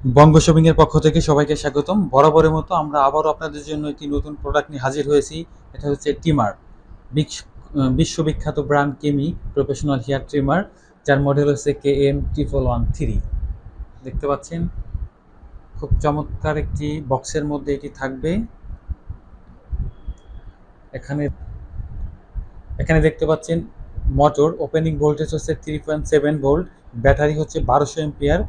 বঙ্গ shopping এর পক্ষ থেকে সবাইকে স্বাগতম। বরাবরের মতো আমরা আবারও আপনাদের জন্য একটি নতুন প্রোডাক্ট নিয়ে হাজির হয়েছি। এটা হচ্ছে ট্রিমার। বিশ্ববিখ্যাত ব্র্যান্ড কেমি প্রফেশনাল হেয়ার ট্রিমার, যার মডেল হচ্ছে KM1113। দেখতে পাচ্ছেন খুব চমৎকার একটি বক্সের মধ্যে এটি থাকবে। এখানে এখানে দেখতে পাচ্ছেন মোটর ওপেনিং ভোল্টেজ হচ্ছে 3.7 ভোল্ট, ব্যাটারি হচ্ছে 1200 এম্পিয়ার,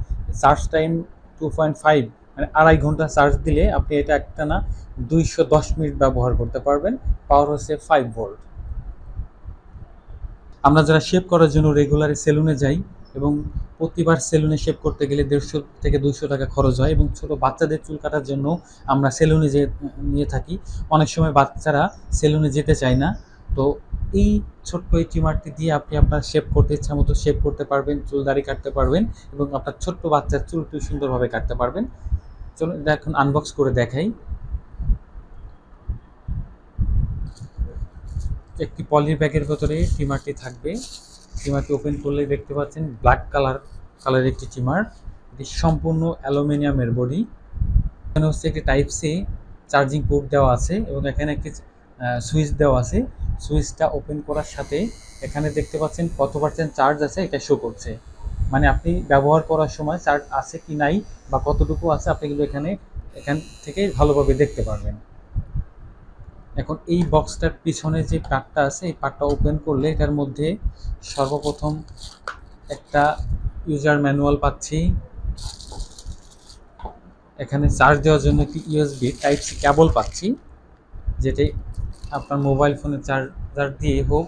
চার্জ টাইম 2.5, মানে 2.5 ঘন্টা চার্জ দিলে আপনি এটা একটানা 210 মিনিট ব্যবহার করতে পারবেন। পাওয়ার হচ্ছে 5 ভোল্ট। আমরা যারা শেভ করার জন্য রেগুলারে সেলুনে যাই এবং প্রতিবার সেলুনে শেভ করতে গেলে 150 থেকে 200 টাকা খরচ হয়, এবং ছোট বাচ্চাদের চুল কাটার জন্য আমরা সেলুনে নিয়ে থাকি। অনেক সময় বাচ্চারা সেলুনে যেতে চায় না, তো এই ছোট্ট এই ট্রিমারটি দিয়ে আপনি আপনার শেভ করতে ইচ্ছা মতো শেভ করতে পারবেন, চুল দাড়ি কাটতে পারবেন এবং আপনার ছোট্ট বাচ্চার চুলটি সুন্দরভাবে কাটতে পারবেন। চলুন এটা এখন আনবক্স করে দেখাই। একটি পলি ব্যাগের ভেতরে ট্রিমারটি থাকবে। ট্রিমারটি ওপেন করলে দেখতে পাচ্ছেন ব্ল্যাক কালারের একটি ট্রিমার। এটি সম্পূর্ণ অ্যালুমিনিয়ামের বডি। এখানে হচ্ছে একটি টাইপ সি চার্জিং পোর্ট দেওয়া আছে এবং এখানে একটি সুইচ দেওয়া আছে। সুইচটা ওপেন করার সাথে এখানে দেখতে পাচ্ছেন কত পার্সেন্ট চার্জ আছে এটা শো করছে, মানে আপনি ব্যবহার করার সময় চার্জ আছে কি নাই বা কতটুকু আছে আপনি কিন্তু এখান থেকে ভালোভাবে দেখতে পারবেন। এখন এই বক্সটার পিছনে যে পার্টটা আছে এই পার্টটা ওপেন করলে এটার মধ্যে সর্বপ্রথম একটা ইউজার ম্যানুয়াল পাচ্ছি। এখানে চার্জ দেওয়ার জন্য একটি ইউএসবি টাইপ সি কেবল পাচ্ছি, যেটি আপনার মোবাইল ফোনের চার্জার দিয়ে হোক,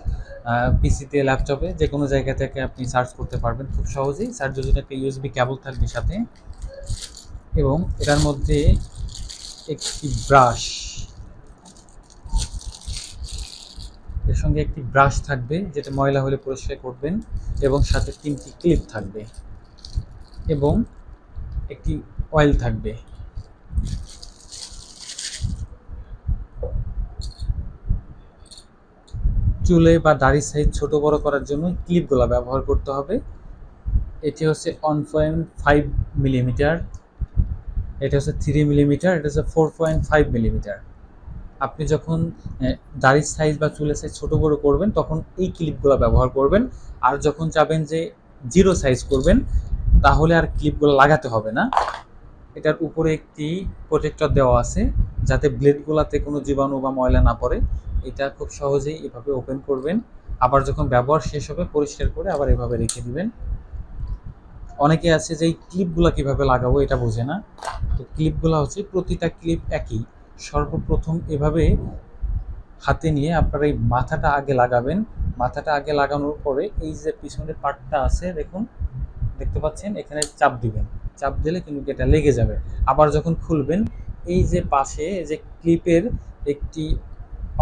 পিসিতে, ল্যাপটপে যে কোনো জায়গা থেকে আপনি চার্জ করতে পারবেন খুব সহজেই। চার্জের জন্য একটা ইউএসবি কেবল থাকবে সাথে, এবং এটার মধ্যে একটি ব্রাশ, এর সঙ্গে একটি ব্রাশ থাকবে যেটা ময়লা হলে পরিষ্কার করবেন, এবং সাথে 3টি ক্লিপ থাকবে এবং একটি অয়েল থাকবে। চুলে বা দাড়ির সাইজ ছোট বড় করার জন্য ক্লিপগুলো ব্যবহার করতে হবে। এটি হচ্ছে 1.5 মিলিমিটার, এটা হচ্ছে 3 মিলিমিটার, এটা হচ্ছে 4.5 মিলিমিটার। আপনি যখন দাড়ির সাইজ বা চুলের সাইজ ছোটো বড়ো করবেন তখন এই ক্লিপগুলো ব্যবহার করবেন। আর যখন চাবেন যে জিরো সাইজ করবেন তাহলে আর ক্লিপগুলো লাগাতে হবে না। এটার উপরে একটি প্রোটেক্টর দেওয়া আছে যাতে ব্লেডগুলোতে কোনো জীবাণু বা ময়লা না পড়ে। এটা খুব সহজেই এভাবে ওপেন করবেন, আবার যখন ব্যবহার শেষ হবে পরিষ্কার করে আবার এভাবে রেখে দিবেন। অনেকে আছে যে এই ক্লিপগুলো কীভাবে লাগাবো এটা বোঝে না, তো ক্লিপগুলো হচ্ছে প্রতিটা ক্লিপ একই। সর্বপ্রথম এভাবে হাতে নিয়ে আপনারা এই মাথাটা আগে লাগাবেন। মাথাটা আগে লাগানোর পরে এই যে পিছনের পার্টটা আছে দেখতে পাচ্ছেন, এখানে চাপ দিবেন। চাপ দিলে কিন্তু এটা লেগে যাবে। আবার যখন খুলবেন এই যে পাশে যে ক্লিপের একটি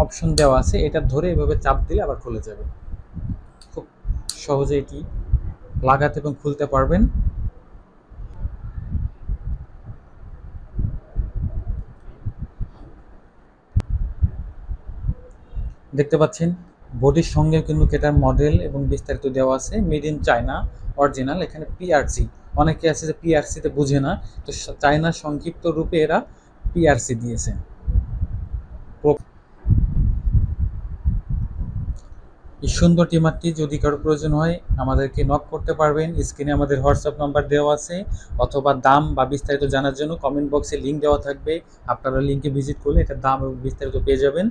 অপশন দেওয়া আছে, এটা ধরে এভাবে চাপ দিলে আবার খুলে যাবে। খুব সহজে এটি লাগাতে এবং খুলতে পারবেন। দেখতে পাচ্ছেন বডির সঙ্গে কিন্তু এটার মডেল এবং বিস্তারিত দেওয়া আছে। Made in China original. এখানে পিআরসি, অনেকে আছে যে পিআরসিতে বুঝে না, তো চায়নার সংক্ষিপ্ত রূপে এরা পিআরসি দিয়েছে। এই সুন্দর ট্রিমারটি যদি কারো প্রয়োজন হয় আমাদেরকে নক করতে পারবেন। স্ক্রিনে আমাদের হোয়াটসঅ্যাপ নাম্বার দেওয়া আছে, অথবা দাম বা বিস্তারিত জানার জন্য কমেন্ট বক্সে লিঙ্ক দেওয়া থাকবে। আপনারা লিঙ্কে ভিজিট করলে এটার দাম এবং বিস্তারিত পেয়ে যাবেন।